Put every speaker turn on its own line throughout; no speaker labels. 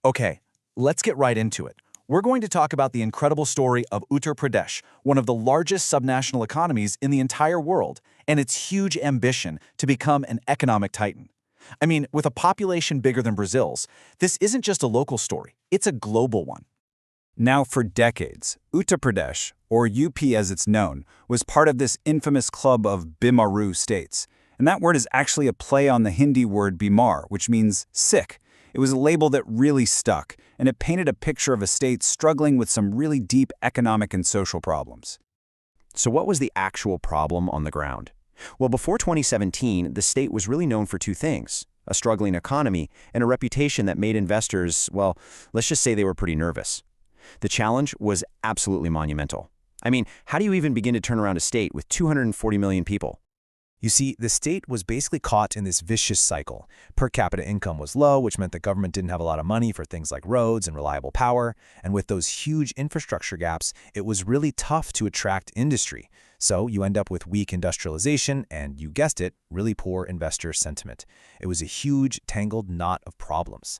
Okay, let's get right into it. We're going to talk about the incredible story of Uttar Pradesh, one of the largest subnational economies in the entire world, and its huge ambition to become an economic titan. I mean, with a population bigger than Brazil's, this isn't just a local story, it's a global one.
Now, for decades, Uttar Pradesh, or UP as it's known, was part of this infamous club of BIMARU states. And that word is actually a play on the Hindi word bimar, which means sick. It was a label that really stuck, and it painted a picture of a state struggling with some really deep economic and social problems.
So what was the actual problem on the ground? Well, before 2017, the state was really known for two things: a struggling economy and a reputation that made investors, well, let's just say they were pretty nervous. The challenge was absolutely monumental. I mean, how do you even begin to turn around a state with 240 million people?
You see, the state was basically caught in this vicious cycle. Per capita income was low, which meant the government didn't have a lot of money for things like roads and reliable power. And with those huge infrastructure gaps, it was really tough to attract industry. So you end up with weak industrialization and, you guessed it, really poor investor sentiment. It was a huge, tangled knot of problems.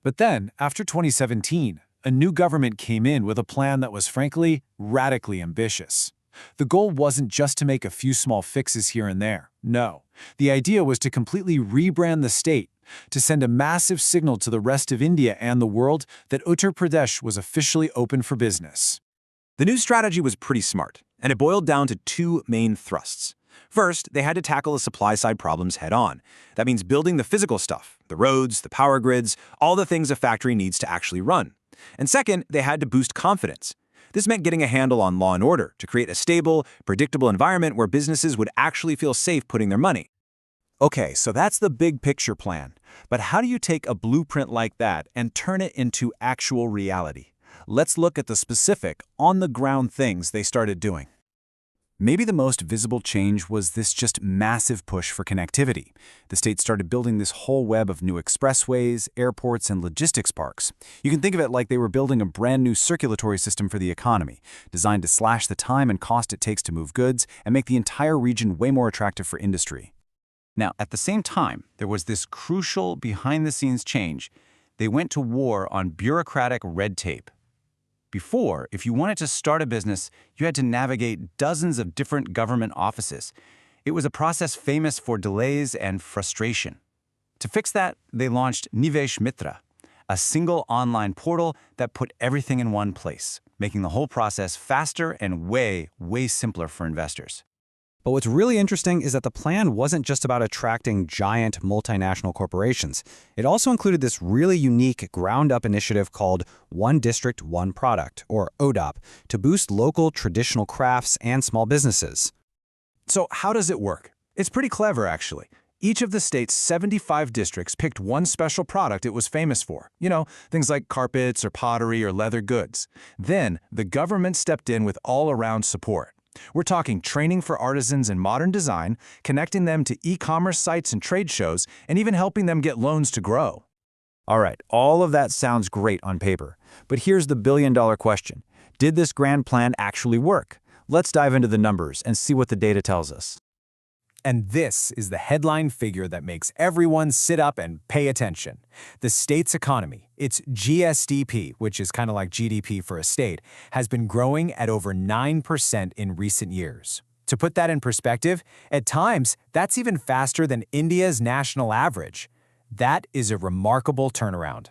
But then, after 2017, a new government came in with a plan that was frankly radically ambitious. The goal wasn't just to make a few small fixes here and there. No, the idea was to completely rebrand the state, to send a massive signal to the rest of India and the world that Uttar Pradesh was officially open for business.
The new strategy was pretty smart, and it boiled down to two main thrusts. First, they had to tackle the supply-side problems head-on. That means building the physical stuff, the roads, the power grids, all the things a factory needs to actually run. And second, they had to boost confidence. This meant getting a handle on law and order to create a stable, predictable environment where businesses would actually feel safe putting their money.
Okay, so that's the big picture plan. But how do you take a blueprint like that and turn it into actual reality? Let's look at the specific, on-the-ground things they started doing. Maybe the most visible change was this just massive push for connectivity. The state started building this whole web of new expressways, airports, and logistics parks. You can think of it like they were building a brand new circulatory system for the economy, designed to slash the time and cost it takes to move goods and make the entire region way more attractive for industry. Now, at the same time, there was this crucial behind-the-scenes change. They went to war on bureaucratic red tape. Before, if you wanted to start a business, you had to navigate dozens of different government offices. It was a process famous for delays and frustration. To fix that, they launched Nivesh Mitra, a single online portal that put everything in one place, making the whole process faster and way simpler for investors.
But what's really interesting is that the plan wasn't just about attracting giant multinational corporations. It also included this really unique ground-up initiative called One District, One Product, or ODOP, to boost local traditional crafts and small businesses.
So how does it work? It's pretty clever, actually. Each of the state's 75 districts picked one special product it was famous for. You know, things like carpets or pottery or leather goods. Then, the government stepped in with all-around support. We're talking training for artisans in modern design, connecting them to e-commerce sites and trade shows, and even helping them get loans to grow.
All right, all of that sounds great on paper. But here's the billion-dollar question. Did this grand plan actually work? Let's dive into the numbers and see what the data tells us.
And this is the headline figure that makes everyone sit up and pay attention. The state's economy, its GSDP, which is kind of like GDP for a state, has been growing at over 9% in recent years. To put that in perspective, at times, that's even faster than India's national average. That is a remarkable turnaround.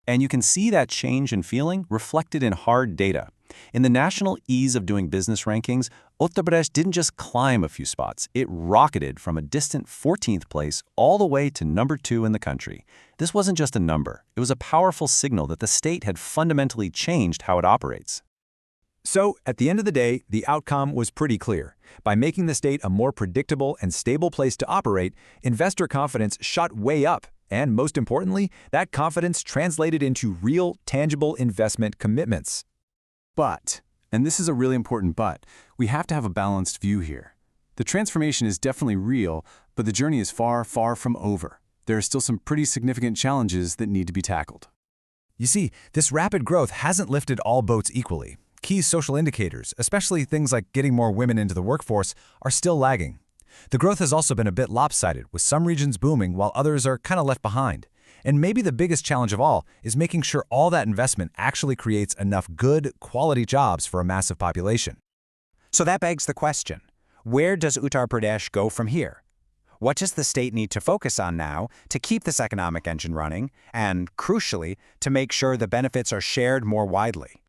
And you can see that change in feeling reflected in hard data. In the National Ease of Doing Business rankings, Uttar Pradesh didn't just climb a few spots, it rocketed from a distant 14th place all the way to number 2 in the country. This wasn't just a number, it was a powerful signal that the state had fundamentally changed how it operates.
So, at the end of the day, the outcome was pretty clear. By making the state a more predictable and stable place to operate, investor confidence shot way up. And most importantly, that confidence translated into real, tangible investment commitments.
But, and this is a really important but, we have to have a balanced view here. The transformation is definitely real, but the journey is far from over. There are still some pretty significant challenges that need to be tackled.
You see, this rapid growth hasn't lifted all boats equally. Key social indicators, especially things like getting more women into the workforce, are still lagging. The growth has also been a bit lopsided, with some regions booming while others are kind of left behind. And maybe the biggest challenge of all is making sure all that investment actually creates enough good, quality jobs for a massive population.
So that begs the question, where does Uttar Pradesh go from here? What does the state need to focus on now to keep this economic engine running and, crucially, to make sure the benefits are shared more widely?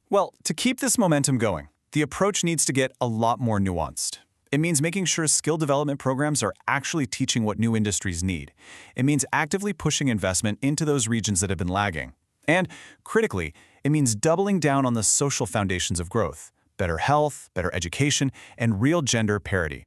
Well, to keep this momentum going, the approach needs to get a lot more nuanced. It means making sure skill development programs are actually teaching what new industries need. It means actively pushing investment into those regions that have been lagging. And, critically, it means doubling down on the social foundations of growth: better health, better education, and real gender parity.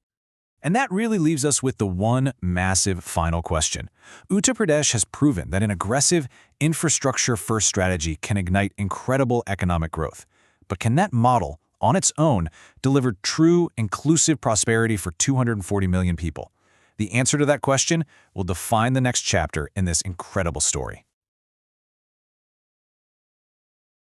And that really leaves us with the one massive final question. Uttar Pradesh has proven that an aggressive, infrastructure-first strategy can ignite incredible economic growth. But can that model, on its own, deliver true, inclusive prosperity for 240 million people? The answer to that question will define the next chapter in this incredible story.